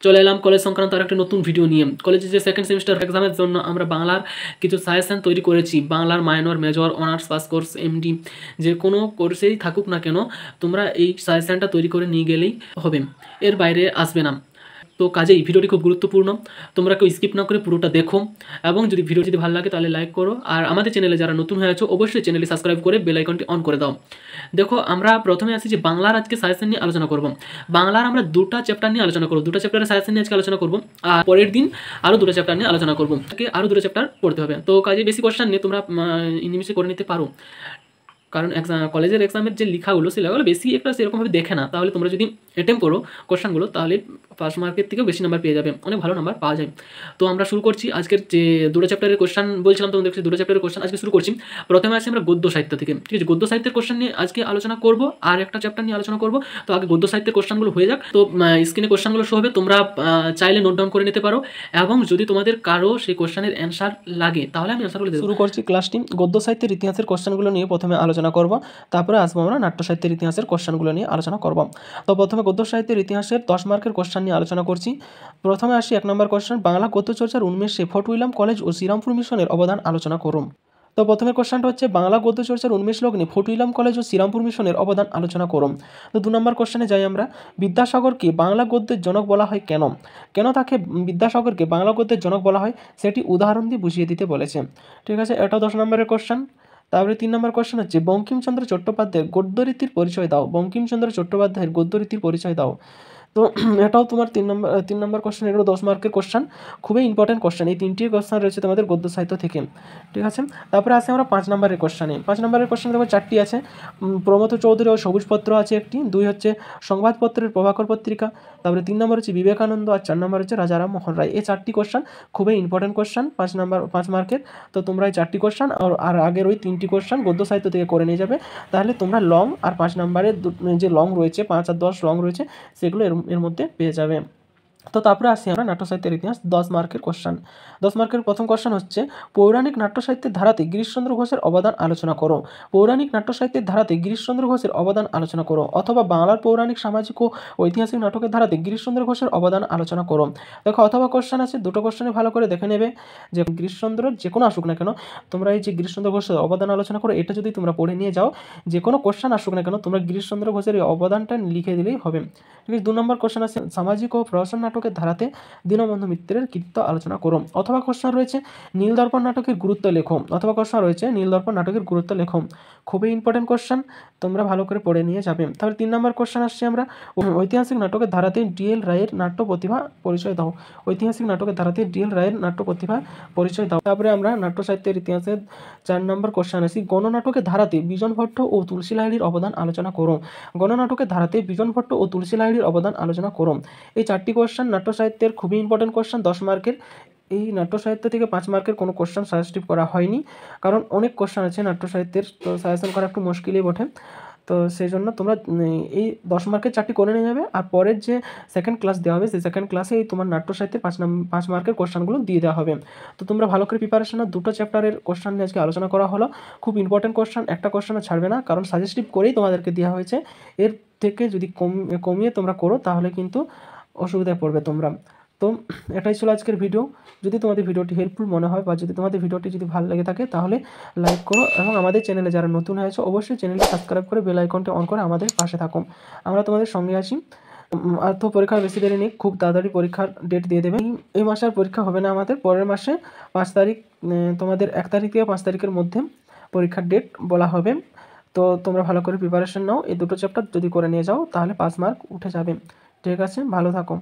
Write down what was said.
চলে এলাম কলেজ সংক্রান্ত আর একটা নতুন ভিডিও নিয়ে। কলেজে যে সেকেন্ড সেমিস্টার এক্সামের জন্য আমরা বাংলার কিছু সাজেশন তৈরি করেছি। বাংলার minor, major, honours, pass course, MD যে কোনো কোর্সেই থাকুক না কেন, তোমরা এই সাজেশনটা তৈরি করে নিয়ে গেলেই হবে, এর বাইরে আসবে না। তো কাজেই ভিডিওটি খুব গুরুত্বপূর্ণ, তোমরা কেউ স্কিপ না করে পুরোটা দেখো, এবং যদি ভিডিও যদি ভালো লাগে তাহলে লাইক করো, আর আমাদের চ্যানেলে যারা নতুন হয়ে আছো অবশ্যই চ্যানেলটি সাবস্ক্রাইব করে বেল আইকনটি অন করে দাও। দেখো, আমরা প্রথমে আসি যে বাংলার আজকে সাজেশন নিয়ে আলোচনা করব। বাংলার আমরা দুটো চ্যাপ্টার নিয়ে আলোচনা করব, দুটো চ্যাপ্টারের সাজেশন নিয়ে আজকে আলোচনা করব, আর পরের দিন আরও দুটো চ্যাপ্টার নিয়ে আলোচনা করব। আরও দুটো চ্যাপ্টার পড়তে হবে, তো কাজে বেশি কোশ্চেন নিয়ে তোমরা নিমিশে করে নিতে পারো, কারণ কলেজের এক্সামের যে লেখাগুলো সেগুলো বেশি একটা সেরকমভাবে দেখে না। তাহলে তোমরা যদি অ্যাটেম্প করো কোশ্চেনগুলো, তাহলে পাস মার্কের থেকেও বেশি নাম্বার পেয়ে যাবে, অনেক ভালো নাম্বার পাওয়া যায়। তো আমরা শুরু করছি আজকের যে দুটো চ্যাপ্টারের কোশ্চেন বলছিলাম, তোমাদের দেখছি দুটো চ্যাপ্টারের কোশ্চেন আজকে শুরু করছি। প্রথমে আসি আমরা গদ্য সাহিত্য থেকে, ঠিক আছে। গদ্য সাহিত্যের কোশ্চেন নিয়ে আজকে আলোচনা করব, আর একটা চ্যাপ্টার নিয়ে আলোচনা করব। তো আগে গদ্য সাহিত্যের কোশ্চেনগুলো হয়ে যাক। তো স্ক্রিনে কোশ্চেনগুলো শো হবে, তোমরা চাইলে নোট ডাউন করে নিতে পারো, এবং যদি তোমাদের কারো সেই কোশ্চেনের অ্যান্সার লাগে তাহলে আমি অ্যান্সারগুলো শুরু করছি। ক্লাসটি গদ্য সাহিত্যের ইতিহাসের কোশ্চেনগুলো নিয়ে প্রথমে আলোচনা করব, তারপরে আসবো আমরা নাট্য সাহিত্যের ইতিহাসের কোশ্চেনগুলো নিয়ে আলোচনা করব। তো প্রথমে গদ্য সাহিত্যের ইতিহাসের 10 মার্কের কোশ্চেন নিয়ে আলোচনা করছি। প্রথমে আসি 1 নম্বর কোশ্চেন, বাংলা গদ্যচর্চার উন্মেষে ফোর্ট উইলিয়াম কলেজ ও শ্রীরামপুর মিশনের অবদান আলোচনা করুন। তো প্রথমে কোশ্চেনটা হচ্ছে, বাংলা গদ্যচর্চার উন্মেষ লগ্নে ফোর্ট উইলিয়াম কলেজ ও শ্রীরামপুর মিশনের অবদান আলোচনা করুন। তো 2 নম্বর কোশ্চেনে যাই আমরা, বিদ্যাসাগরকে বাংলা গদ্যের জনক বলা হয় কেন? কেন তাকে বিদ্যাসাগরকে বাংলা গদ্যের জনক বলা হয় সেটি উদাহরণ দিয়ে বুঝিয়ে দিতে বলেছে, ঠিক আছে। এটাও 10 নম্বরের কোশ্চেন। তারপরে 3 নম্বর কোশ্চেন হচ্ছে, বঙ্কিমচন্দ্র চট্টোপাধ্যায়ের গদ্যরীতির পরিচয় দাও। বঙ্কিমচন্দ্র চট্টোপাধ্যায়ের গদ্যরীতির পরিচয় দাও। তো এটাও তোমার 3 নম্বর কোশ্চেন, এগুলো 10 মার্কের কোশ্চেন, খুবই ইম্পর্টেন্ট কোশ্চেন। এই 3টি কোশ্চেন রয়েছে তোমাদের গদ্য সাহিত্য থেকে, ঠিক আছে। তারপরে আসে আমরা 5 নম্বরের কোশ্চেনে। 5 নম্বরের কোশ্চেন দেখো 4টি আছে। প্রমথ চৌধুরী ও সবুজপত্র আছে একটি, 2 হচ্ছে সংবাদপত্রের প্রভাকর পত্রিকা, তারপরে 3 নম্বর হচ্ছে বিবেকানন্দ, আর 4 নম্বর হচ্ছে রাজারাম মোহন রায়। এই 4টি কোশ্চেন খুবই ইম্পর্টেন্ট কোশ্চেন 5 মার্কের। তো তোমরা এই 4টি কোশ্চেন আর আগের ওই 3টি কোশ্চেন গদ্য সাহিত্য থেকে করে নিয়ে যাবে, তাহলে তোমরা লং আর 5 নম্বরের যে লং রয়েছে 5 আর 10 লং রয়েছে সেগুলো এর মধ্যে পেয়ে যাবে। তো তারপরে আসি আমরা নাট্য সাহিত্যের ইতিহাস, 10 মার্কের কোশ্চেন। 10 মার্কের প্রথম কোশ্চেন হচ্ছে, পৌরাণিক নাট্য সাহিত্যের ধারাতে গিরিশচন্দ্র ঘোষের অবদান আলোচনা করো। পৌরাণিক নাট্য সাহিত্যের ধারাতে গিরিশচন্দ্র ঘোষের অবদান আলোচনা করো, অথবা বাংলার পৌরাণিক, সামাজিক ও ঐতিহাসিক নাটকের ধারাতে গিরিশচন্দ্র ঘোষের অবদান আলোচনা করো। দেখো, অথবা কোশ্চেন আছে, দুটো কোশ্চেনে ভালো করে দেখে নেবে যে গিরিশচন্দ্র যে কোনো আসুক না কেন, তোমরা এই যে গিরিশচন্দ্র ঘোষের অবদান আলোচনা করো, এটা যদি তোমরা পড়ে নিয়ে যাও, যে কোনো কোশ্চেন আসুক না কেন তোমরা গিরিশচন্দ্র ঘোষের এই অবদানটা লিখে দিলেই হবে, ঠিক আছে। 2 নম্বর কোশ্চেন আছে, সামাজিক ও প্রহসন নাটকের ধারাতে দীনবন্ধু মিত্রের কৃতিত্ব আলোচনা করো। অথবা কোশ্চেন রয়েছে, নীলদর্পণ নাটকের গুরুত্ব লেখো। অথবা কোশ্চেন রয়েছে, নীলদর্পণ নাটকের গুরুত্ব লেখো। খুবই ইম্পর্টেন্ট কোশ্চেন, তোমরা ভালো করে পড়ে নিয়ে যাবে। তাহলে 3 নম্বর কোশ্চেন আসছে আমরা, ঐতিহাসিক নাটকের ধারাতে ডিএল রায়ের নাট্য প্রতিভা পরিচয় দাও। ঐতিহাসিক নাটকের ধারাতে ডিএল রায়ের নাট্য প্রতিভা পরিচয় দাও। তারপরে আমরা নাট্য সাহিত্যের ইতিহাসের 4 নম্বর কোশ্চেন আসি, গণনাটকের ধারাতে বিজন ভট্ট ও তুলসী লাহিড়ীর অবদান আলোচনা করো। গণনাটকের ধারাতে বিজন ভট্ট ও তুলসী লাহিড়ীর অবদান আলোচনা করো। এই 4টি কোশ্চেন নাট্য সাহিত্যের খুবই ইম্পর্টেন্ট কোশ্চেন, 10 মার্কের। এই নাট্য সাহিত্য থেকে 5 মার্কের কোনো কোশ্চেন সাজেস্টিভ করা হয়নি, কারণ অনেক কোশ্চেন আছে নাট্য সাহিত্যের, তো সাজেশন করা একটু মুশকিলই বটে। তো সেই জন্য তোমরা এই 10 মার্কের 4টি করে নিয়ে যাবে, আর পরের যে সেকেন্ড ক্লাস দেওয়া হবে সেই সেকেন্ড ক্লাসে এই তোমার নাট্য সাহিত্যের 5 মার্কের কোশ্চেনগুলো দিয়ে দেওয়া হবে। তো তোমরা ভালো করে প্রিপারেশন নাও। দুটো চ্যাপ্টারের কোশ্চেন নিয়ে আজকে আলোচনা করা হলো, খুব ইম্পর্টেন্ট কোশ্চেন, একটা কোশ্চেনও ছাড়বে না, কারণ সাজেস্টিভ করেই তোমাদেরকে দেওয়া হয়েছে। এর থেকে যদি কমিয়ে তোমরা করো তাহলে কিন্তু অসুবিধায় পড়বে তোমরা। তো এটাই ছিল আজকের ভিডিও। যদি তোমাদের ভিডিওটি হেল্পফুল মনে হয়, বা যদি তোমাদের ভিডিওটি যদি ভালো লেগে থাকে, তাহলে লাইক করো, এবং আমাদের চ্যানেলে যারা নতুন হয়েছে অবশ্যই চ্যানেলটি সাবস্ক্রাইব করে বেল আইকনটি অন করে আমাদের পাশে থাকো। আমরা তোমাদের সঙ্গে আছি। আর তো পরীক্ষার বেশি দেরি নেই, খুব তাড়াতাড়ি পরীক্ষার ডেট দিয়ে দেবে। এই মাসে আর পরীক্ষা হবে না আমাদের, পরের মাসে 5 তারিখ, তোমাদের 1 তারিখ থেকে 5 তারিখের মধ্যে পরীক্ষার ডেট বলা হবে। তো তোমরা ভালো করে প্রিপারেশন নাও, এই দুটো চ্যাপ্টার যদি করে নিয়ে যাও তাহলে 5 মার্ক উঠে যাবে, ঠিক আছে। ভালো থাকো।